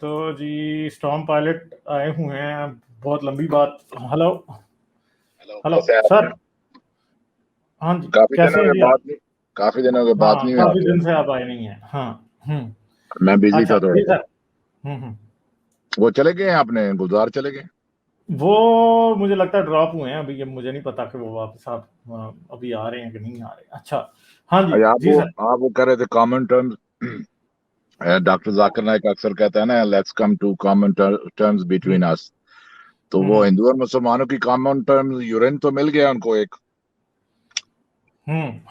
تو جی storm pilot آئے ہوئے ہیں, بہت لمبی بات. ہلو ہلو سر, ہاں جی کیسے ہیں جی آپ؟ کافی دنوں کے بات نہیں کافی دن سے آپ آئے نہیں ہیں. ہاں میں بزی تھا جی تھوڑا. سر وہ چلے گئے اپنے گلزار چلے گئے؟ وہ مجھے لگتا ہے ڈراپ ہوئے ہیں ابھی, مجھے نہیں پتا کہ وہ واپس آپ ابھی آ رہے ہیں کہ نہیں آ رہے. اچھا ہاں جی جی سر. آپ وہ کہہ رہے تھے common terms. Doctor Zakir Naik اکثر کہتا ہے نا let's come to common terms between us. تو وہ ہندو اور مسلمانوں کی کامن ٹرمز یورین تو مل گیا ان کو ایک.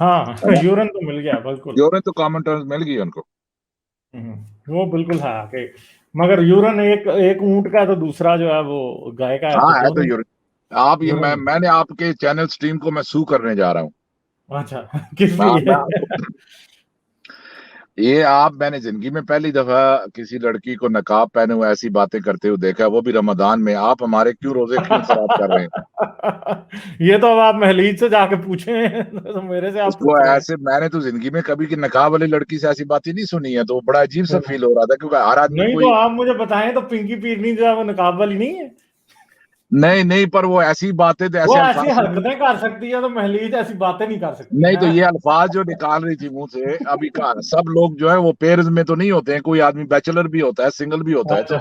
ہاں یورین تو مل گیا, بالکل یورین تو کامن ٹرمز مل گئی ان کو. وہ بالکل ہے کہ مگر یورین ایک اونٹ کا تو دوسرا جو ہے وہ گائے کا ہے. ہاں ہے تو یورین. آپ یہ میں نے آپ کے چینل سٹریم کو میں سو کرنے جا رہا ہوں. اچھا کس لیے؟ یہ میں نے زندگی میں پہلی دفعہ کسی لڑکی کو نقاب پہنے ہوئے ایسی باتیں کرتے ہوئے دیکھا, وہ بھی رمضان میں. آپ ہمارے کیوں روزے کیوں خراب کر رہے ہیں؟ یہ تو اب آپ محلیج سے جا کے پوچھیں, تو میرے سے آپ پوچھ رہے ہیں. ایسے میں نے تو زندگی میں کبھی کی نقاب والی لڑکی سے ایسی باتیں نہیں سنی ہے, تو بڑا عجیب سا فیل ہو رہا تھا کیونکہ ہر آدمی نہیں کوئی. تو آپ مجھے بتائیں تو پنکی پیرنی جو ہے وہ نقاب والی نہیں ہے؟ نہیں پر وہ ایسی باتیں تو وہ ایسے ایسی الفاظ حرکتیں کر سکتی ہے, تو محلیج ایسی باتیں نہیں کر سکتی. نہیں تو یہ الفاظ جو نکال رہی تھی منہ سے ابھی کا, سب لوگ جو ہے وہ پیرز میں تو نہیں ہوتے ہیں, کوئی آدمی بیچلر بھی ہوتا ہے, سنگل بھی ہوتا ہے. تو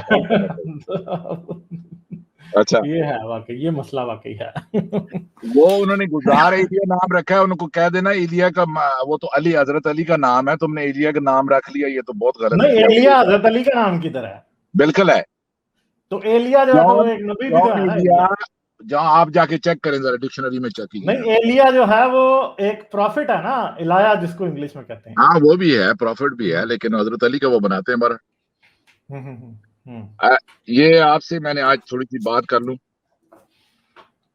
اچھا یہ ہے واقعی, یہ مسئلہ واقعی ہے. وہ انہوں نے گزار ایلیا نام رکھا ہے, ان کو کہہ دینا ایلیا کا, وہ تو علی حضرت علی کا نام ہے, تم نے ایلیا کا نام رکھ لیا, یہ تو بہت غلط نہیں, کیا. ایلیا حضرت علی کا نام کدھر ہے؟ بالکل ہے. تو ایلیا جو ہے تو ایک نبی بھی تو ہے نا. ایلیا جہاں آپ جا کے چیک کریں ذرا ڈکشنری میں چیک کیجیے. نہیں, ایلیا جو ہے وہ ایک پروفٹ ہے نا, الیا جس کو انگلش میں کہتے ہیں. ہاں وہ بھی ہے, پروفٹ بھی ہے, لیکن حضرت علی کا وہ بناتے ہیں ہمارا. یہ آپ سے میں نے آج تھوڑی سی بات کر لوں.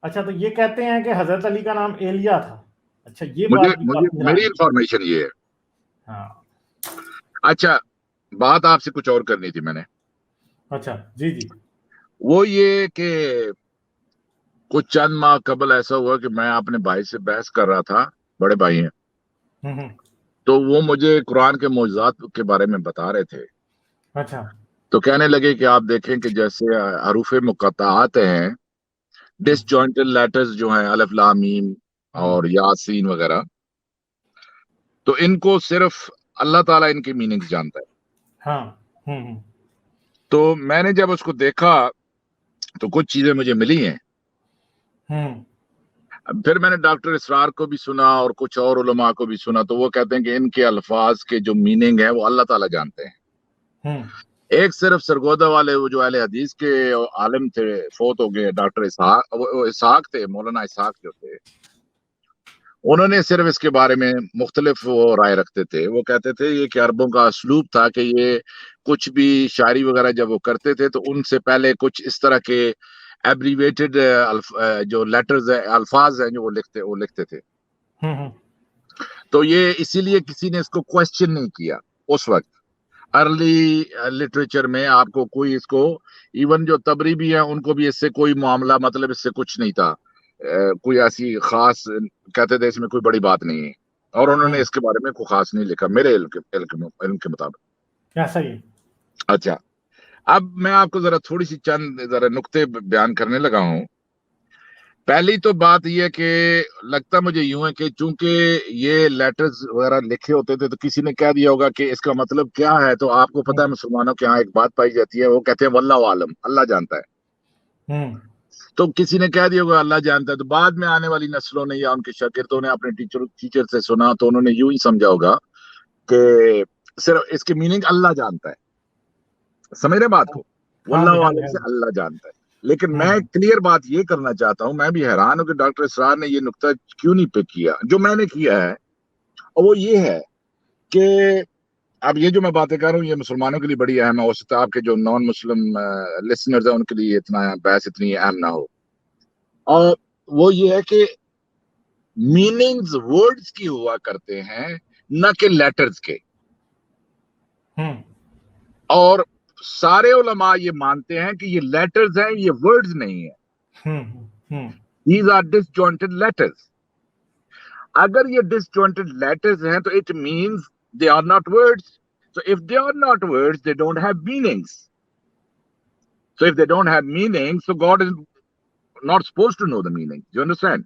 اچھا تو یہ کہتے ہیں کہ حضرت علی کا نام ایلیا تھا. اچھا یہ مجھے بات بھی کافی میری انفارمیشن یہ ہے. ہاں اچھا بات آپ سے کچھ اور کرنی تھی میں نے. اچھا جی وہ یہ کہ کچھ چند ماہ قبل ایسا ہوا کہ میں اپنے بھائی سے بحث کر رہا تھا, بڑے بھائی ہیں, تو وہ مجھے قرآن کے معجزات کے بارے میں بتا رہے تھے. اچھا تو کہنے لگے کہ آپ دیکھیں کہ جیسے حروف مقطعات ہیں, ڈس جوائنٹڈ لیٹرز جو ہیں الف لام میم اور یاسین وغیرہ, تو ان کو صرف اللہ تعالیٰ ان کی میننگز جانتا ہے. ہاں تو میں نے جب اس کو دیکھا تو کچھ چیزیں مجھے ملی ہیں. پھر میں نے ڈاکٹر اسرار کو بھی سنا اور کچھ اور علماء کو بھی سنا, تو وہ کہتے ہیں کہ ان کے الفاظ کے جو میننگ ہے وہ اللہ تعالیٰ جانتے ہیں. ایک صرف سرگودا والے وہ جو اہل حدیث کے عالم تھے, فوت ہو گئے, ڈاکٹر اسحاق تھے, مولانا اسحاق جو تھے, انہوں نے صرف اس کے بارے میں مختلف وہ رائے رکھتے تھے. وہ کہتے تھے یہ کہ عربوں کا اسلوب تھا کہ یہ کچھ بھی شاعری وغیرہ جب وہ کرتے تھے تو ان سے پہلے کچھ اس طرح کے ایبریویٹڈ جو لیٹرز ہیں, الفاظ ہیں جو وہ لکھتے تھے. تو یہ اسی لیے کسی نے اس کو کوشچن نہیں کیا اس وقت. ارلی لٹریچر میں آپ کو کوئی اس کو, ایون جو تبری بھی ہیں ان کو بھی اس سے کوئی معاملہ, مطلب اس سے کچھ نہیں تھا, کوئی ایسی خاص, کہتے تھے اس میں کوئی بڑی بات نہیں ہے, اور انہوں نے اس کے بارے میں کوئی خاص نہیں لکھا میرے علم کے مطابق. ایسا ہی. اچھا اب میں آپ کو ذرا تھوڑی سی چند نقطے بیان کرنے لگا ہوں. پہلی تو بات یہ کہ لگتا مجھے یوں ہے کہ چونکہ یہ لیٹرز وغیرہ لکھے ہوتے تھے تو کسی نے کہہ دیا ہوگا کہ اس کا مطلب کیا ہے. تو آپ کو پتا ہے مسلمانوں کے یہاں ایک بات پائی جاتی ہے, وہ کہتے ہیں واللہ عالم, اللہ جانتا ہے. تو کسی نے کہہ دیا ہوگا اللہ جانتا ہے, تو بعد میں آنے والی نسلوں نے یا ان کے شاگردوں نے اپنے ٹیچر سے سنا تو انہوں نے یوں ہی سمجھا ہوگا کہ صرف اس کی میننگ اللہ جانتا ہے. سمجھ رہے بات کو, واللہ عالم سے اللہ جانتا ہے. لیکن میں کلیئر بات یہ کرنا چاہتا ہوں, میں بھی حیران ہوں کہ ڈاکٹر اسرار نے یہ نقطہ کیوں نہیں پک کیا جو میں نے کیا ہے, اور وہ یہ ہے کہ اب یہ جو میں باتیں کر رہا ہوں یہ مسلمانوں کے لیے بڑی اہم ہے. ہو سکتا ہے آپ کے جو نان مسلم لسنرز ہیں ان کے لیے اتنا بحث اتنی اہم نہ ہو. اور وہ یہ ہے کہ میننگز ورڈز کی ہوا کرتے ہیں نہ کہ لیٹرز کے. اور سارے علماء یہ مانتے ہیں کہ یہ لیٹرز ہیں, یہ ورڈز نہیں ہیں. These are disjointed letters. اگر یہ disjointed letters ہیں تو it means they are not words. So if they are not words, they don't have meanings. So if they don't have meaning, so God is not supposed to know the meaning. Do you understand?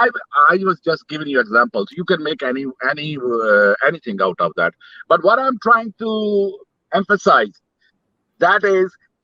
I was just giving you examples. You can make anything out of that. But what I'm trying to emphasize that is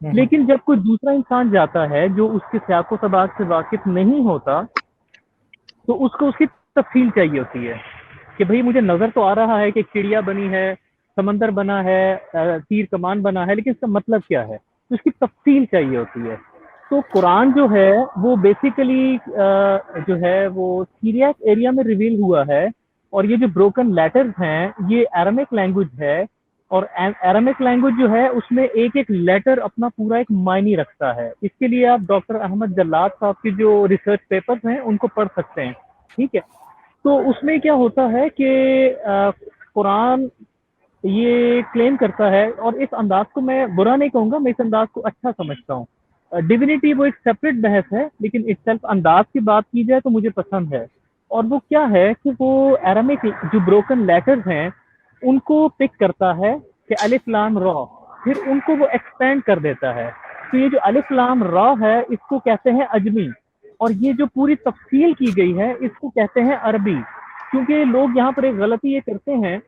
لیکن جب کوئی دوسرا انسان جاتا ہے جو اس کے سیاق و سباق سے واقف نہیں ہوتا تو اس کو اس کی تفصیل چاہیے ہوتی ہے کہ بھئی مجھے نظر تو آ رہا ہے کہ چڑیا بنی ہے، سمندر بنا ہے، تیر کمان بنا ہے، لیکن اس کا مطلب کیا ہے، تو اس کی تفصیل چاہیے ہوتی ہے. تو قرآن جو ہے وہ بیسیکلی جو ہے وہ سیریاک ایریا میں ریویل ہوا ہے، اور یہ جو بروکن لیٹرز ہیں یہ ایرامک لینگویج ہے، اور ایرامک لینگویج جو ہے اس میں ایک ایک لیٹر اپنا پورا ایک معنی رکھتا ہے. اس کے لیے آپ ڈاکٹر احمد جلاد صاحب کی جو ریسرچ پیپرز ہیں ان کو پڑھ سکتے ہیں. ٹھیک ہے، تو اس میں کیا ہوتا ہے کہ قرآن یہ کلیم کرتا ہے، اور اس انداز کو میں برا نہیں کہوں گا، میں اس انداز کو اچھا سمجھتا ہوں. ڈیوینٹی وہ ایک سیپریٹ بحث ہے، لیکن اٹ سیلف انداز کی بات کی جائے تو مجھے پسند ہے. اور وہ کیا ہے کہ وہ ایرامک جو بروکن لیٹرز ہیں ان کو پک کرتا ہے کہ الف لام را، پھر ان کو وہ ایکسپینڈ کر دیتا ہے. تو یہ جو الف لام را ہے اس کو کہتے ہیں اجمی، اور یہ جو پوری تفصیل کی گئی ہے اس کو کہتے ہیں عربی. کیونکہ لوگ یہاں پر ایک غلطی یہ کرتے ہیں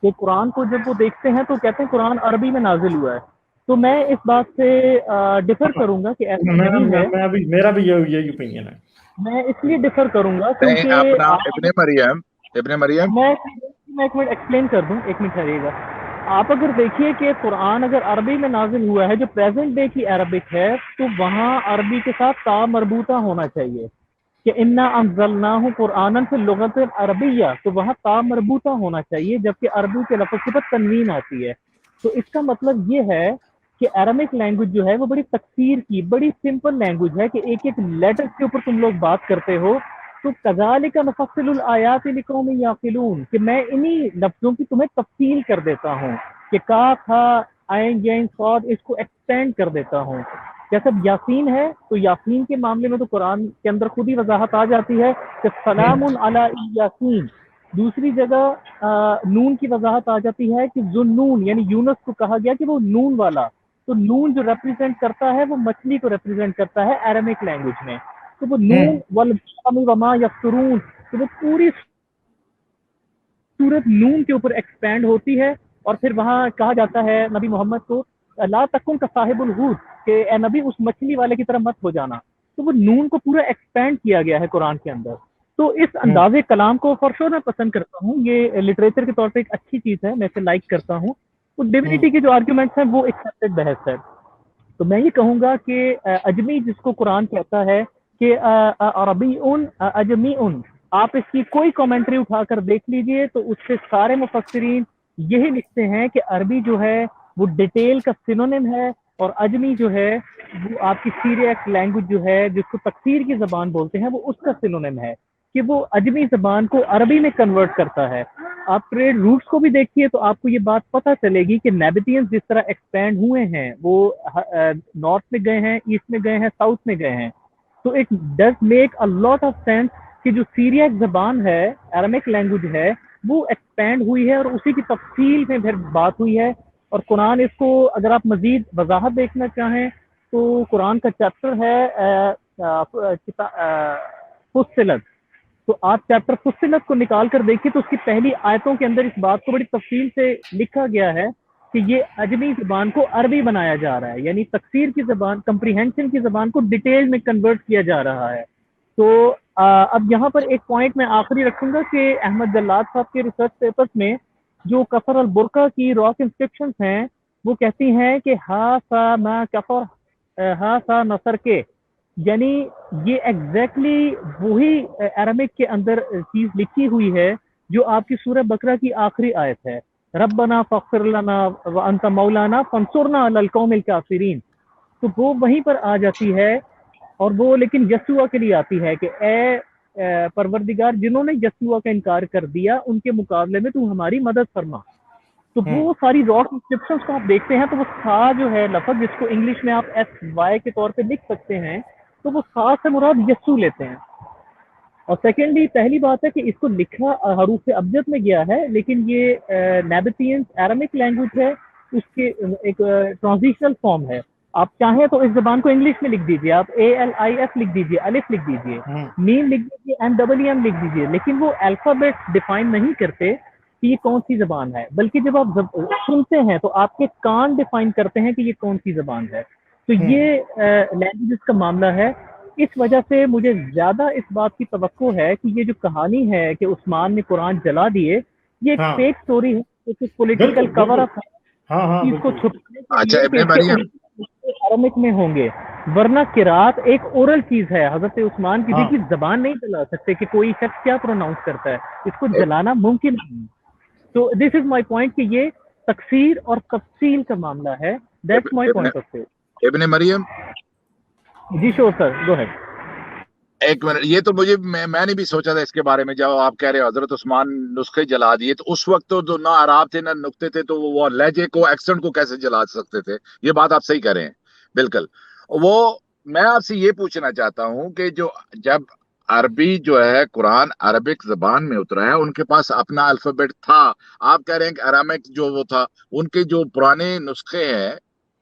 کہ قرآن کو جب وہ دیکھتے ہیں تو کہتے ہیں قرآن عربی میں نازل ہوا ہے. تو میں اس بات سے ڈفر کروں گا کہ ایسا نہیں ہے. میرا بھی یہی اوپینین ہے. میں اس لیے ڈفر کروں گا نہیں، کیونکہ اپنا ابن مریم میں ایک منٹ ایکسپلین کر دوں، ایک منٹ ٹھہریے گا. آپ اگر دیکھیے کہ قرآن اگر عربی میں نازل ہوا ہے جو پریزنٹ ڈے کی عربک ہے، تو وہاں عربی کے ساتھ تا مربوطہ ہونا چاہیے کہ انا انزلناہ قرآنا فی اللغۃ العربیہ، تو وہاں تا مربوطہ ہونا چاہیے، جبکہ عربی کے لفظ کے بعد تنوین آتی ہے. تو اس کا مطلب یہ ہے کہ ایرامک لینگویج جو ہے وہ بڑی تکثیر کی بڑی سمپل لینگویج ہے کہ ایک ایک لیٹر کے اوپر تم لوگ بات کرتے ہو. تو کذالک نفصل الآیات لقوم یعقلون، کہ میں انہی لفظوں کی تمہیں تفصیل کر دیتا ہوں کہ کاف ہا عین جیم صاد، اس کو ایکسٹینڈ کر دیتا ہوں. جیسے یاسین ہے تو یاسین کے معاملے میں تو قرآن کے اندر خود ہی وضاحت آ جاتی ہے کہ سلام علی یاسین. دوسری جگہ نون کی وضاحت آ جاتی ہے کہ ذوالنون، یعنی یونس کو کہا گیا کہ وہ نون والا. تو نون جو ریپریزنٹ کرتا ہے وہ مچھلی کو ریپریزنٹ کرتا ہے ایرامک لینگویج میں. تو وہ نون والقلم وما یسطرون، تو وہ پوری صورت نون کے اوپر ایکسپینڈ ہوتی ہے. اور پھر وہاں کہا جاتا ہے نبی محمد کو لا تکن کا صاحب الحوت، کہ اے نبی اس مچھلی والے کی طرح مت ہو جانا. تو وہ نون کو پورا ایکسپینڈ کیا گیا ہے قرآن کے اندر. تو اس انداز کلام کو فار شور میں پسند کرتا ہوں، یہ لٹریچر کے طور پہ ایک اچھی چیز ہے، میں اسے لائک کرتا ہوں. وہ ڈیوینٹی کے جو آرگیومنٹس ہیں وہ ایکسیپٹڈ بحث ہے. تو میں یہ کہوں گا کہ اجمی جس کو قرآن کہتا ہے کہ عربی اجمی، آپ اس کی کوئی کامنٹری اٹھا کر دیکھ لیجئے تو اس سے سارے مفسرین یہی لکھتے ہیں کہ عربی جو ہے وہ ڈیٹیل کا سینونیم ہے، اور اجمی جو ہے وہ آپ کی سیریاک لینگویج جو ہے جس کو تکثیر کی زبان بولتے ہیں وہ اس کا سینونیم ہے، کہ وہ اجمی زبان کو عربی میں کنورٹ کرتا ہے. آپ ٹریڈ روٹس کو بھی دیکھیے تو آپ کو یہ بات پتہ چلے گی کہ نیبیتینز جس طرح ایکسپینڈ ہوئے ہیں وہ نارتھ میں گئے ہیں، ایسٹ میں گئے ہیں، ساؤتھ میں گئے ہیں. تو it does make a lot of sense کہ جو سیریاک زبان ہے، ایرامک لینگویج ہے، وہ ایکسپینڈ ہوئی ہے اور اسی کی تفصیل میں پھر بات ہوئی ہے. اور قرآن اس کو اگر آپ مزید وضاحت دیکھنا چاہیں تو قرآن کا چیپٹر ہے فصلت. تو آپ چیپٹر فصلت کو نکال کر دیکھیے تو اس کی پہلی آیتوں کے اندر اس بات کو بڑی تفصیل سے لکھا گیا ہے کہ یہ اجمی زبان کو عربی بنایا جا رہا ہے، یعنی تکثیر کی زبان، کمپریہنشن کی زبان کو ڈیٹیل میں کنورٹ کیا جا رہا ہے. تو اب یہاں پر ایک پوائنٹ میں آخری رکھوں گا کہ احمد جلاد صاحب کے ریسرچ پیپرز میں جو کفر البرقہ کی راک انسکرپشنز ہیں وہ کہتی ہیں کہ ہا سا ما کفر ہا سا نصر کے، یعنی یہ ایگزیکٹلی وہی ایرامک کے اندر چیز لکھی ہوئی ہے جو آپ کی سورہ بقرہ کی آخری آیت ہے، ربنا فاغفر لنا وانت مولانا فانصرنا علی القوم الکافرین. تو وہ وہیں پر آ جاتی ہے، اور وہ لیکن یسوع کے لیے آتی ہے کہ اے پروردگار جنہوں نے یسوع کا انکار کر دیا ان کے مقابلے میں تو ہماری مدد فرما. تو وہ ساری راک انسکرپشنز کو آپ دیکھتے ہیں تو وہ سا جو ہے لفظ جس کو انگلش میں آپ ایس وائی کے طور پہ لکھ سکتے ہیں، تو وہ سا سے مراد یسوع لیتے ہیں. اور سیکنڈلی پہلی بات ہے کہ اس کو لکھا حروف ابجد میں گیا ہے، لیکن یہ نیبیتینز ایرامک لینگویج ہے، اس کے ایک ٹرانزیشنل فارم ہے. آپ چاہیں تو اس زبان کو انگلش میں لکھ دیجئے، آپ ALIF لکھ دیجئے، الف لکھ دیجئے، میم لکھ دیجئے، MEM لکھ دیجئے، لیکن وہ الفابیٹ ڈیفائن نہیں کرتے. کہ یہ کون سی زبان ہے، بلکہ جب آپ سنتے ہیں تو آپ کے کان ڈیفائن کرتے ہیں کہ یہ کون سی زبان ہے. تو یہ لینگویجز کا معاملہ ہے. اس وجہ سے مجھے زیادہ اس بات کی توقع ہے کہ یہ جو کہانی ہے کہ عثمان نے قرآن جلا دیے، یہ ایک فیک سٹوری ہے، ایک پولیٹیکل کور اپ ہے اس کو چھپانے کے لیے کہ عربک میں ہوں گے، ورنہ قرات ایک اورل چیز ہے. حضرت عثمان کسی کی زبان نہیں چلا سکتے کہ کوئی شخص کیا پروناؤنس کرتا ہے، اس کو جلانا ممکن نہیں. تو دس از مائی پوائنٹ کہ یہ تکثیر اور تفصیل کا معاملہ ہے. That's my point of view. Ibn Maryam جی شور سر، گو ہیڈ. ایک منٹ، یہ تو مجھے میں نے بھی سوچا تھا اس کے بارے میں، جب آپ کہہ رہے ہو حضرت عثمان نسخے جلا دیے، تو اس وقت تو نہ عراب تھے نہ نقطے تھے، تو وہ لہجے کو ایکسنٹ کو کیسے جلا سکتے تھے؟ یہ بات آپ صحیح کہہ رہے ہیں بالکل. وہ میں آپ سے یہ پوچھنا چاہتا ہوں کہ جو جب عربی جو ہے قرآن عربک زبان میں اترا ہے، ان کے پاس اپنا الفابیٹ تھا. آپ کہہ رہے ہیں کہ ارامک جو وہ تھا، ان کے جو پرانے نسخے ہیں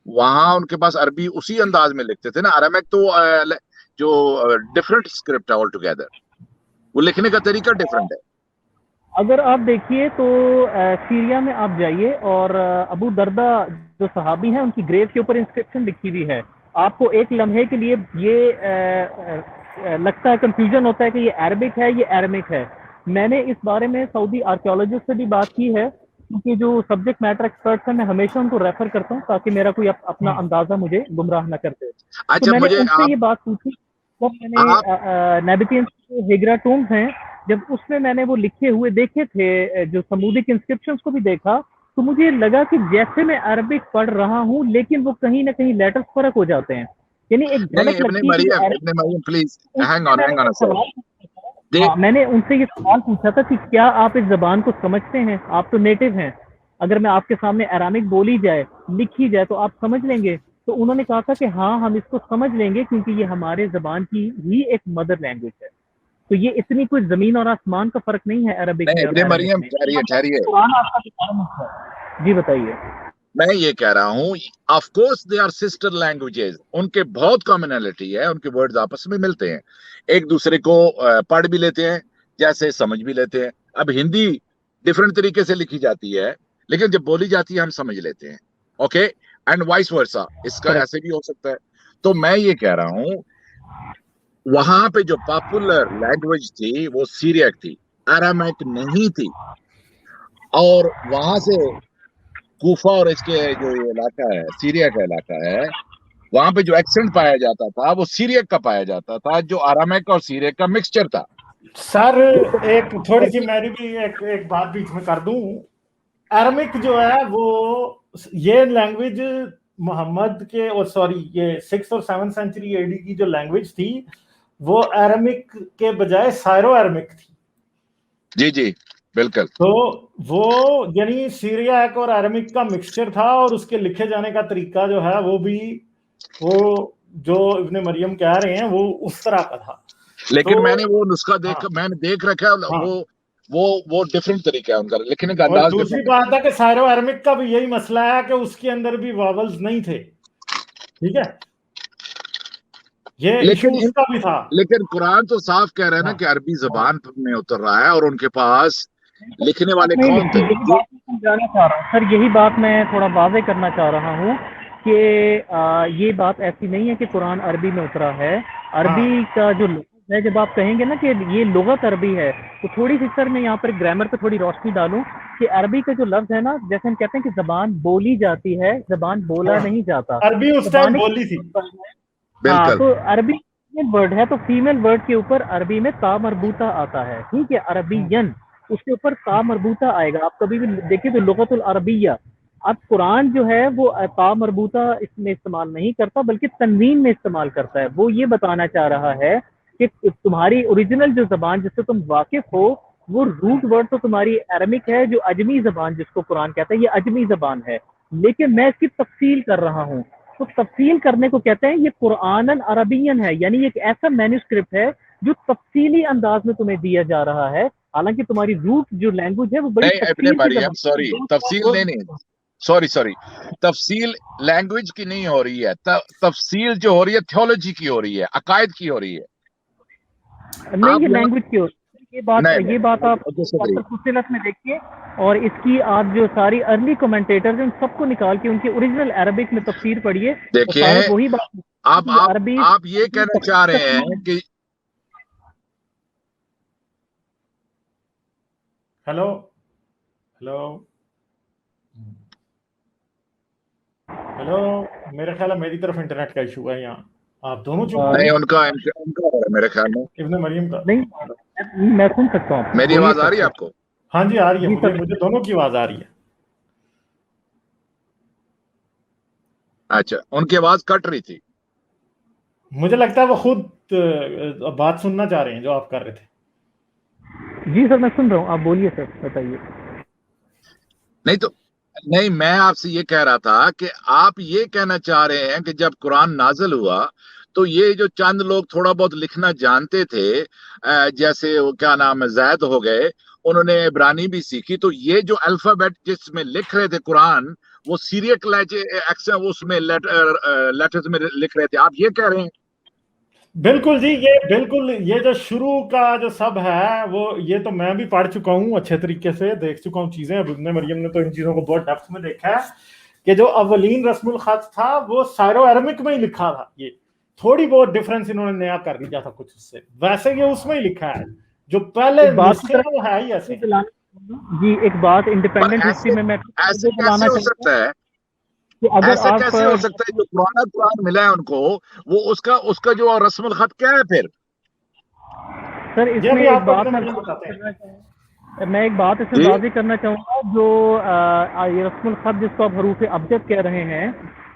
وہاں ان کے پاس عربی اسی انداز میں لکھتے تھے نا. ارامک تو جو ڈفرنٹ اسکرپٹ ہے آل ٹوگیدر، وہ لکھنے کا طریقہ ڈفرنٹ ہے. اگر آپ دیکھیے تو سیریا میں آپ جائیے اور ابو دردہ جو صحابی ہیں ان کی گریو کے اوپر انسکرپشن لکھی ہوئی ہے. آپ کو ایک لمحے کے لیے یہ لگتا ہے، کنفیوژن ہوتا ہے کہ یہ عربک ہے یہ ارامک ہے. میں نے اس بارے میں سعودی آرکیولوجسٹ سے بھی بات کی ہے، کیونکہ جو سبجیکٹ میٹر ایکسپرٹس ہیں میں ہمیشہ ان کو ریفر کرتا ہوں تاکہ میرا کوئی اپنا اندازہ مجھے گمراہ نہ کرتے. تو میں نے ان سے یہ بات پوچھی جب میں نے نیبیتین ہیگرا ٹومز ہیں، جب اس میں نے وہ لکھے ہوئے دیکھے تھے جو سمودک انسکرپشنز کو بھی دیکھا، تو مجھے لگا کہ جیسے میں عربک پڑھ رہا ہوں لیکن وہ کہیں نہ کہیں لیٹرز فرق ہو جاتے ہیں. یعنی ایک جھلک لگتی ہے. میں نے ان سے یہ سوال پوچھا تھا کہ کیا آپ اس زبان کو سمجھتے ہیں؟ آپ تو نیٹو ہیں، اگر میں آپ کے سامنے ارامک بولی جائے لکھی جائے تو آپ سمجھ لیں گے؟ تو انہوں نے کہا تھا کہ ہاں ہم اس کو سمجھ لیں گے کیونکہ یہ ہمارے زبان کی ہی ایک مدر لینگویج ہے. تو یہ اتنی کوئی زمین اور آسمان کا فرق نہیں ہے عربک میں. ابن مریم ٹھہریے، جی بتائیے. میں یہ کہہ رہا ہوں of course they are sister languages, ان کے بہت کامنالٹی ہے، ان کے ورڈز آپس میں ملتے ہیں، ایک دوسرے کو پڑھ بھی لیتے ہیں جیسے سمجھ بھی لیتے ہیں. اب ہندی ڈفرنٹ طریقے سے لکھی جاتی ہے لیکن جب بولی جاتی ہے ہم سمجھ لیتے ہیں. اوکے، اینڈ وائس ورسا، اس کا ایسے بھی ہو سکتا ہے. تو میں یہ کہہ رہا ہوں وہاں پہ جو پاپولر لینگویج تھی وہ سیریاک تھی، ارامائک نہیں تھی. اور وہاں سے کوفہ اور اس کے جو علاقہ ہے سیریا کا علاقہ ہے، وہاں پہ جو ایکسنٹ پایا جاتا تھا وہ سیریاک کا پایا جاتا تھا، جو ارامائک اور سیریاک کا مکسچر تھا. سر ایک تھوڑی سی میری بھی ایک بات بیچ میں کر دوں. ارامک جو ہے وہ یہ لینگویج محمد کے اور سوری یہ 6 اور 7 سینچری اے ڈی کی جو لینگویج تھی وہ ارامک کے بجائے سائرو ارامک تھی. جی جی بالکل. تو وہ یعنی سیریاک اور ارامک کا مکسچر تھا، اور اس کے لکھے جانے کا طریقہ جو ہے وہ بھی وہ جو ابن مریم کہہ رہے ہیں وہ اس طرح کا تھا. لیکن میں نے وہ نسخہ میں نے دیکھ رکھا ہے، وہ ڈفرنٹ طریقہ ہے ان کا لکھنے کا انداز. دوسری بات ہے کہ سائرو ارامک کا بھی یہی مسئلہ ہے کہ اس کے اندر بھی واولز نہیں تھے. ٹھیک ہے، یہ ایشو اس کا بھی تھا. لیکن قرآن تو صاف کہہ رہا ہے نا کہ عربی زبان میں اتر رہا ہے، اور ان کے پاس لکھنے والے کون تھے؟ سمجھانا چاہ رہا ہوں سر، یہی بات میں تھوڑا واضح کرنا چاہ رہا ہوں کہ یہ بات ایسی نہیں ہے کہ قرآن عربی میں اترا ہے. عربی کا جو لغت ہے، جب آپ کہیں گے نا کہ یہ لغت عربی ہے، تو تھوڑی سی سر میں یہاں پر گرامر پہ تھوڑی روشنی ڈالوں کہ عربی کا جو لفظ ہے نا، جیسے ہم کہتے ہیں کہ زبان بولی جاتی ہے، زبان بولا نہیں جاتا. عربی اس ٹائم بولی تھی. ہاں، تو عربی فیمل ورڈ ہے، تو فیمل ورڈ کے اوپر عربی میں تا مربوطہ آتا ہے. ٹھیک ہے، عربین اس کے اوپر تا مربوطہ آئے گا. آپ کبھی بھی دیکھیں تو لغت العربیہ. اب قرآن جو ہے وہ تا مربوطہ اس میں استعمال نہیں کرتا بلکہ تنوین میں استعمال کرتا ہے. وہ یہ بتانا چاہ رہا ہے کہ تمہاری اوریجنل جو زبان جس سے تم واقف ہو، وہ روٹ ورڈ تو تمہاری ارامک ہے، جو اجمی زبان جس کو قرآن کہتا ہے یہ اجمی زبان ہے، لیکن میں اس کی تفصیل کر رہا ہوں. تو تفصیل کرنے کو کہتے ہیں یہ قرآن عربین ہے، یعنی ایک ایسا مینوسکرپٹ ہے جو تفصیلی انداز میں تمہیں دیا جا رہا ہے، حالانکہ تمہاری روٹ جو لینگویج ہے وہ بڑی تفصیل لینگویج کی نہیں ہو رہی ہے، تفصیل جو ہو رہی ہے تھیولوجی کی ہو رہی ہے، عقائد کی ہو رہی ہے. نہیں، یہ لینگویج کی ہو رہی ہے. یہ بات آپ ڈاکٹر فصیلت میں دیکھیے، اور اس کی آپ جو ساری ارلی کمنٹیٹرز ہیں ان سب کو نکال کے ان کی اوریجنل عربک میں تفسیر پڑھیے، دیکھیں وہی بات آپ یہ کہنا چاہ رہے ہیں کہ ہیلو ہیلو ہیلو، میرا خیال ہے میری طرف انٹرنیٹ کا ایشو ہے یہاں، آپ دونوں چپ ہو نہیں، گئے. ان کا میرے خیال میں ابن مریم کا. نہیں، میں سن سکتا ہوں. میری آواز آ رہی ہے آپ کو؟ ہاں جی آ رہی ہے، جی سر. مجھے دونوں کی آواز آ رہی ہے. اچھا، ان کی آواز کٹ رہی تھی. مجھے لگتا ہے وہ خود بات سننا چاہ رہے ہیں جو آپ کر رہے تھے. جی سر میں سن رہا ہوں، آپ بولیے سر، بتائیے. نہیں، میں آپ سے یہ کہہ رہا تھا کہ آپ یہ کہنا چاہ رہے ہیں کہ جب قرآن نازل ہوا تو یہ جو چند لوگ تھوڑا بہت لکھنا جانتے تھے، جیسے وہ کیا نام ہے زید ہو گئے، انہوں نے عبرانی بھی سیکھی، تو یہ جو الفابیٹ جس میں لکھ رہے تھے قرآن، وہ سیریک اس میں لیٹرز میں لکھ رہے تھے، آپ یہ کہہ رہے ہیں؟ بالکل جی، یہ جو شروع کا جو سب ہے وہ یہ تو میں بھی پڑھ چکا ہوں، اچھے طریقے سے دیکھ چکا ہوں چیزیں. اب ابن مریم نے تو ان چیزوں کو بہت ڈیپتھ میں دیکھا ہے کہ جو اولین رسم الخط تھا وہ سائرو عربک میں ہی لکھا تھا. یہ تھوڑی بہت ڈفرنس انہوں نے نیا کر دیا تھا کچھ اس سے، ویسے یہ اس میں ہی لکھا ہے. جو پہلے نسخے ہیں وہ ہے ہی ایسے. جی ایک بات انڈیپینڈنٹ ہسٹری میں ایسے کیسے ہو سکتا ہے؟ ایسا کیسے ہو سکتا ہے جو پرانا قرآن ملا ہے ان کو، وہ اس کا جو رسم الخط کیا ہے پھر؟ سر اس میں ایک بات میں ایک بات اس میں واضح کرنا چاہوں گا. جو یہ رسم الخط جس کو آپ حروف ابجد کہہ رہے ہیں،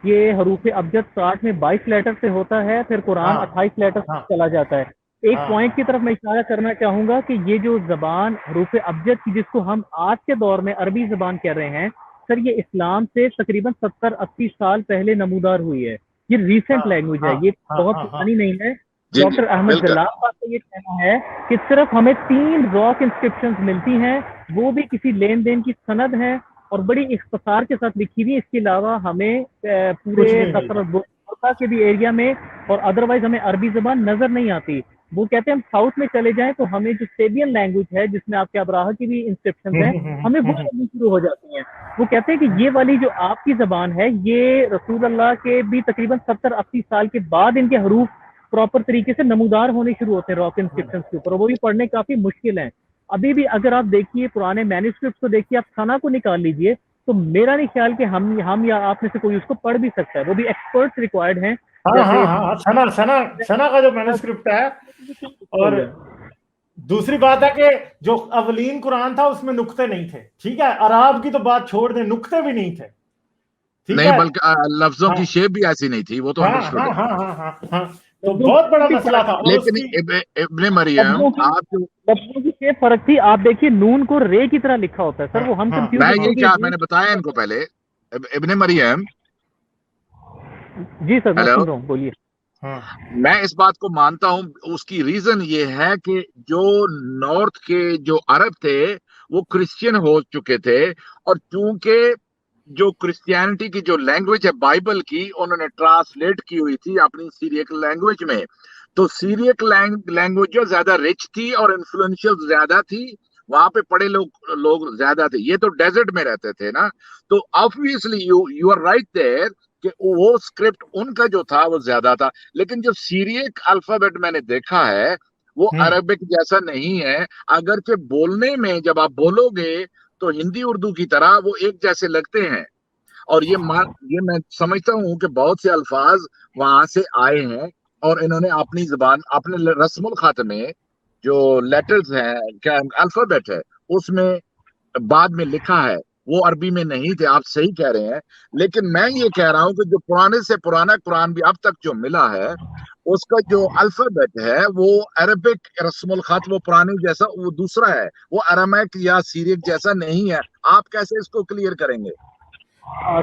یہ حروف ابجد 60 میں 22 لیٹر سے ہوتا ہے، پھر قرآن 28 لیٹر سے چلا جاتا ہے. ایک پوائنٹ کی طرف میں اشارہ کرنا چاہوں گا کہ یہ جو زبان حروف ابجد کی جس کو ہم آج کے دور میں عربی زبان کہہ رہے ہیں، سر یہ اسلام سے تقریباً 70-80 سال پہلے نمودار ہوئی ہے. یہ ریسنٹ لینگویج ہے، یہ بہت پرانی نہیں ہے. ڈاکٹر احمد جلال کا یہ کہنا ہے کہ صرف ہمیں 3 راک انسکرپشنز ملتی ہیں، وہ بھی کسی لین دین کی سند ہے اور بڑی اختصار کے ساتھ لکھی ہوئی. اس کے علاوہ ہمیں پورے قطر کے بھی ایریا میں اور ادروائز ہمیں عربی زبان نظر نہیں آتی. وہ کہتے ہیں ہم ساؤتھ میں چلے جائیں تو ہمیں جو سیبین لینگویج ہے جس میں آپ کے ابراہ کی بھی انسکرپشنز ہیں، ہمیں وہ شروع ہو جاتی ہیں. وہ کہتے ہیں کہ یہ والی جو آپ کی زبان ہے یہ رسول اللہ کے بھی تقریباً 70-80 سال کے بعد ان کے حروف پراپر طریقے سے نمودار ہونے شروع ہوتے ہیں راک انسکرپشنز کے اوپر، وہ بھی پڑھنے کافی مشکل ہیں. ابھی بھی اگر آپ دیکھیے پرانے مینوسکرپٹس کو دیکھیے، آپ ثنا کو نکال لیجئے، تو میرا نہیں خیال کہ ہم یا آپ میں سے کوئی اس کو پڑھ بھی سکتا ہے. وہ بھی ایکسپرٹس ریکوائرڈ ہیں. ثنا کا جو مینوسکرپٹ ہے. اور دوسری بات ہے کہ جو اولین قرآن تھا اس میں نقطے نہیں تھے. ٹھیک ہے، عراب کی تو بات چھوڑ دیں، نقطے بھی نہیں تھے. نہیں، بلکہ لفظوں کی شیپ بھی ایسی نہیں تھی، وہ تو انڈرسٹوڈ ہے. ہاں تو بہت بڑا مسئلہ تھا. لیکن ابن مریم لفظوں کی شیپ فرق تھی. آپ دیکھیے نون کو رے کی طرح لکھا ہوتا ہے سر، وہ ہم میں نے بتایا ان کو پہلے. ابن مریم جی سر میں سن رہا ہوں، بولیے. میں اس بات کو مانتا ہوں. اس کی ریزن یہ ہے کہ جو نارتھ کے جو عرب تھے وہ کرسچین ہو چکے تھے، اور چونکہ جو کرسچینٹی کی جو لینگویج ہے بائبل کی، انہوں نے ٹرانسلیٹ کی ہوئی تھی اپنی سیریک لینگویج میں، تو سیریک لینگویج جو زیادہ رچ تھی اور انفلوئنشل زیادہ تھی، وہاں پہ پڑھے لوگ زیادہ تھے. یہ تو ڈیزرٹ میں رہتے تھے نا، تو obviously you are right there کہ وہ اسکرپٹ ان کا جو تھا وہ زیادہ تھا. لیکن جو سیریک الفابیٹ میں نے دیکھا ہے وہ عربک جیسا نہیں ہے، اگرچہ بولنے میں جب آپ بولو گے تو ہندی اردو کی طرح وہ ایک جیسے لگتے ہیں. اور یہ میں سمجھتا ہوں کہ بہت سے الفاظ وہاں سے آئے ہیں، اور انہوں نے اپنی زبان اپنے رسم الخط میں جو لیٹرز ہیں، کیا الفابیٹ ہے، اس میں بعد میں لکھا ہے. وہ عربی میں نہیں تھے، آپ صحیح کہہ رہے ہیں. لیکن میں یہ کہہ رہا ہوں کہ جو پرانے سے پرانا قرآن بھی اب تک جو ملا ہے اس کا جو الفابیٹ ہے وہ عربک رسم الخط وہ پرانے جیسا وہ دوسرا ہے، وہ ارامائک یا سیریک جیسا نہیں ہے. آپ کیسے اس کو کلیئر کریں گے؟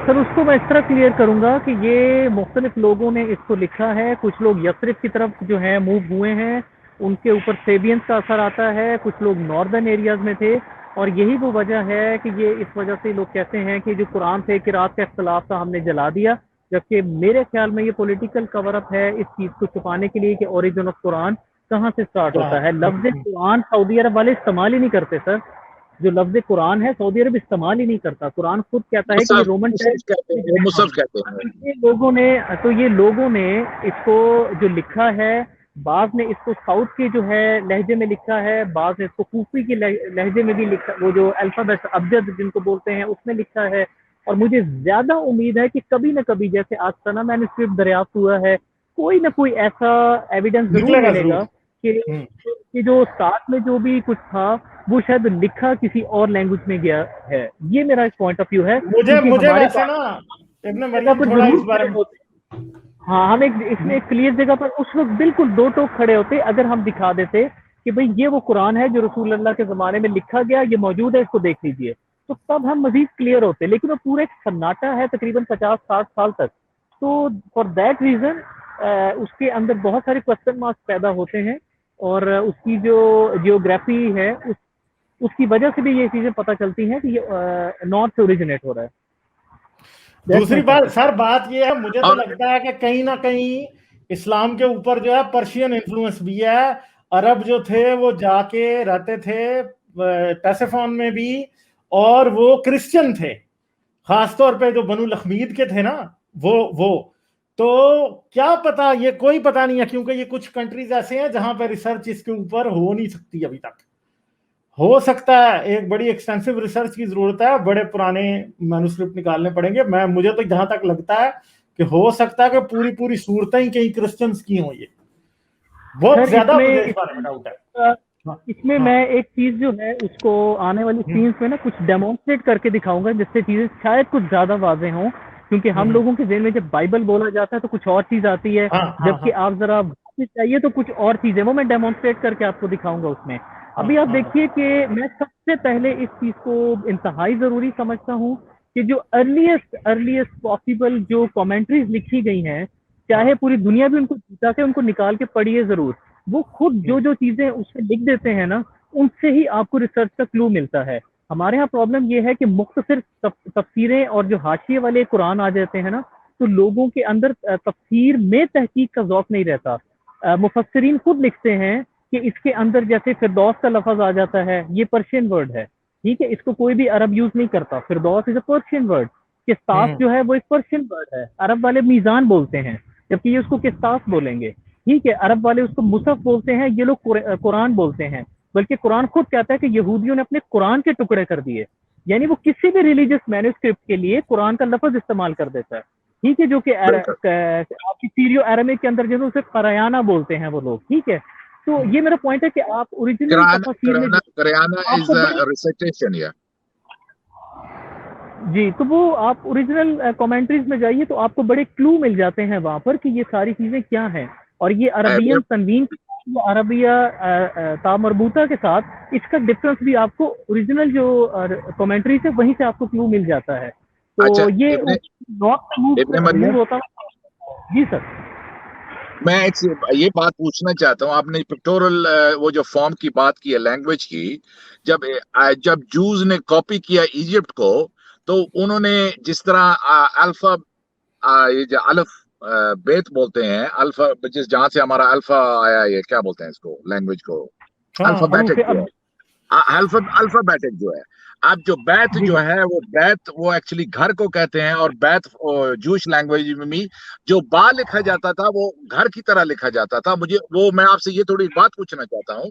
سر اس کو میں اس طرح کلیئر کروں گا کہ یہ مختلف لوگوں نے اس کو لکھا ہے. کچھ لوگ یثرب کی طرف جو ہیں موو ہوئے ہیں، ان کے اوپر سیبینز کا اثر آتا ہے. کچھ لوگ ناردرن ایریاز میں تھے، اور یہی وہ وجہ ہے کہ یہ اس وجہ سے لوگ کہتے ہیں کہ جو قرآن سے قرات کا اختلاف تھا ہم نے جلا دیا. جبکہ میرے خیال میں یہ پولیٹیکل کور اپ ہے اس چیز کو چھپانے کے لیے کہ اوریجن آف قرآن کہاں سے اسٹارٹ ہوتا ہے. لفظ قرآن سعودی عرب والے استعمال ہی نہیں کرتے سر. جو لفظ قرآن ہے سعودی عرب استعمال ہی نہیں کرتا. قرآن خود کہتا ہے کہ یہ رومن مصحف کہتے ہیں. یہ لوگوں نے اس کو جو لکھا ہے، بعض نے اس کو ساؤتھ کے جو ہے لہجے میں لکھا ہے، بعض نے اس کو کوفی کے لہجے میں بھی لکھا، وہ جو الفابیٹ ابجد جن کو بولتے ہیں اس میں لکھا ہے. اور مجھے زیادہ امید ہے کہ کبھی نہ کبھی جیسے آج کا نا مینوسکرپٹ دریافت ہوا ہے، کوئی نہ کوئی ایسا ایویڈنس ضرور ملے گا کہ جو ساتھ میں جو بھی کچھ تھا وہ شاید لکھا کسی اور لینگویج میں گیا ہے. یہ میرا ایک پوائنٹ آف ویو ہے. مجھے ویسے نا ابن مریم تھوڑا اس بارے میں، ہاں ہم اس میں ایک کلیئر جگہ پر اس وقت بالکل دو ٹوک کھڑے ہوتے اگر ہم دکھا دیتے کہ بھئی یہ وہ قرآن ہے جو رسول اللہ کے زمانے میں لکھا گیا، یہ موجود ہے، اس کو دیکھ لیجئے، تو تب ہم مزید کلیئر ہوتے. لیکن وہ پورا ایک سناٹا ہے تقریباً 50-60 سال تک. تو فار دیٹ ریزن اس کے اندر بہت سارے کوسچن مارکس پیدا ہوتے ہیں، اور اس کی جو جیوگرافی ہے اس کی وجہ سے بھی یہ چیزیں پتہ چلتی ہیں کہ یہ نارتھ سے اوریجنیٹ ہو رہا ہے. دوسری بات سر، بات یہ ہے مجھے تو لگتا ہے کہ کہیں نہ کہیں اسلام کے اوپر جو ہے پرشین انفلوئنس بھی ہے. عرب جو تھے وہ جا کے رہتے تھے ٹیسیفون میں بھی، اور وہ کرسچن تھے، خاص طور پہ جو بنو لخمید کے تھے نا وہ تو کیا پتا، یہ کوئی پتا نہیں ہے، کیونکہ یہ کچھ کنٹریز ایسے ہیں جہاں پہ ریسرچ اس کے اوپر ہو نہیں سکتی ابھی تک. ہو سکتا ہے ایک بڑی ایکسٹینسو ریسرچ کی ضرورت ہے، بڑے پرانے مینوسکرپٹ نکالنے پڑیں گے. مجھے تو جہاں تک لگتا ہے کہ ہو سکتا ہے کہ پوری صورتیں ہی کہیں کرسچنز کی ہوں. یہ بہت زیادہ مجھے اس بارے میں ڈاؤٹ ہے. اس میں میں ایک چیز جو ہے اس کو آنے والی سینس میں نا کچھ ڈیمونسٹریٹ کر کے دکھاؤں گا جس سے چیزیں شاید کچھ زیادہ واضح ہوں، کیونکہ ہم لوگوں کے ذہن میں جب بائبل بولا جاتا ہے تو کچھ اور چیز آتی ہے، جبکہ آپ ذرا چاہیے تو کچھ اور چیز ہے، وہ میں ڈیمونسٹریٹ کر کے آپ کو دکھاؤں گا اس میں. ابھی آپ دیکھیے کہ میں سب سے پہلے اس چیز کو انتہائی ضروری سمجھتا ہوں کہ جو ارلیسٹ پاسبل جو کامنٹریز لکھی گئی ہیں، چاہے پوری دنیا بھی ان کو جیتا کے ان کو نکال کے پڑھیے ضرور. وہ خود جو چیزیں اس سے لکھ دیتے ہیں نا، ان سے ہی آپ کو ریسرچ کا کلو ملتا ہے. ہمارے ہاں پرابلم یہ ہے کہ مختصر تفسیریں اور جو حاشیے والے قرآن آ جاتے ہیں نا، تو لوگوں کے اندر تفسیر میں تحقیق کا ذوق نہیں رہتا. مفسرین خود لکھتے ہیں کہ اس کے اندر جیسے فردوس کا لفظ آ جاتا ہے، یہ پرشین ورڈ ہے، ٹھیک ہے، اس کو کوئی بھی عرب یوز نہیں کرتا. فردوس از اے پرشین ورڈ. قسطاس جو ہے وہ ایک پرشین ورڈ ہے، عرب والے میزان بولتے ہیں، جبکہ یہ اس کو قسطاس بولیں گے، ٹھیک ہے. عرب والے اس کو مصحف بولتے ہیں، یہ لوگ قرآن بولتے ہیں. بلکہ قرآن خود کہتا ہے کہ یہودیوں نے اپنے قرآن کے ٹکڑے کر دیے، یعنی وہ کسی بھی ریلیجس مینوسکرپٹ کے لیے قرآن کا لفظ استعمال کر دیتا ہے، ٹھیک ہے، جو کہ آپ کی سیریو ایرامک کے اندر جو ہے اسے قریانہ بولتے ہیں وہ لوگ، ٹھیک ہے. تو یہ میرا پوائنٹ ہے کہ آپ اوریجنل تفاسیر میں جی، تو وہ آپ اوریجنل کامنٹریز میں جائیے تو آپ کو بڑے کلو مل جاتے ہیں وہاں پر کہ یہ ساری چیزیں کیا ہیں. اور یہ عربین تنوین عربیہ تا مربوطہ کے ساتھ اس کا ڈفرنس بھی آپ کو اوریجنل جو کامنٹریز ہے وہیں سے آپ کو کلو مل جاتا ہے. تو یہ ہوتا. جی سر، میں یہ بات پوچھنا چاہتا ہوں، آپ نے پکٹورل وہ جو فارم کی بات کی ہے لینگویج کی، جب جوز نے کاپی کیا ایجپٹ کو، تو انہوں نے جس طرح الفا، یہ جو الف بیت بولتے ہیں، الفا جہاں سے ہمارا الفا آیا، یہ کیا بولتے ہیں اس کو لینگویج کو، الفابیٹک جو ہے، الفابیٹک جو ہے. اب جو بیت جو ہے وہ ایکچولی گھر کو کہتے ہیں، اور بیت جوش لینگویج میں جو با لکھا جاتا تھا وہ گھر کی طرح لکھا جاتا تھا. میں آپ سے یہ تھوڑی بات پوچھنا چاہتا ہوں،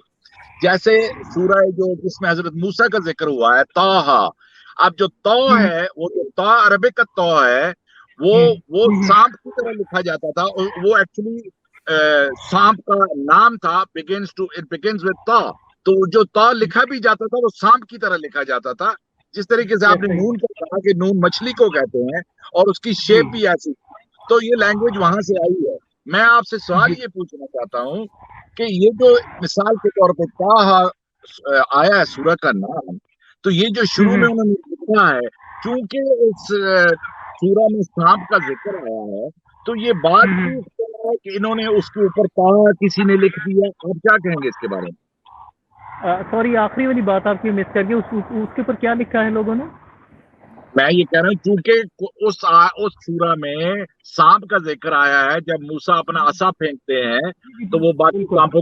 جیسے سورہ جو جس میں حضرت موسیٰ کا ذکر ہوا ہے طٰہٰ، اب جو طٰ ہے، وہ جو طٰ عربک کا طٰ ہے، وہ سانپ کی طرح لکھا جاتا تھا. وہ ایکچولی سانپ کا نام تھا، it begins with طٰ. تو جو طٰ لکھا بھی جاتا تھا وہ سانپ کی طرح لکھا جاتا تھا. جس طریقے سے آپ نے نون کو کہا کہ نون مچھلی کو کہتے ہیں، اور اس کی شیپ بھی ایسی، تو یہ لینگویج وہاں سے آئی ہے. میں آپ سے سوال یہ پوچھنا چاہتا ہوں کہ یہ جو مثال کے طور پہ طٰہٰ آیا ہے سورہ کا نام، تو یہ جو شروع میں انہوں نے لکھا ہے، چونکہ اس سورہ میں سانپ کا ذکر آیا ہے، تو یہ بات بھی ہے کہ انہوں نے اس کے اوپر طٰہٰ کسی نے لکھ دیا. آپ کیا کہیں گے اس کے بارے میں؟ سوری، آخری والی بات آپ کی مس کر گئی، اس کے اوپر کیا لکھا ہے لوگوں نے؟ میں یہ کہہ رہا ہوں چونکہ اس سورہ میں سانپ کا ذکر آیا ہے، جب موسیٰ اپنا عصا پھینکتے ہیں تو وہ باقی سانپوں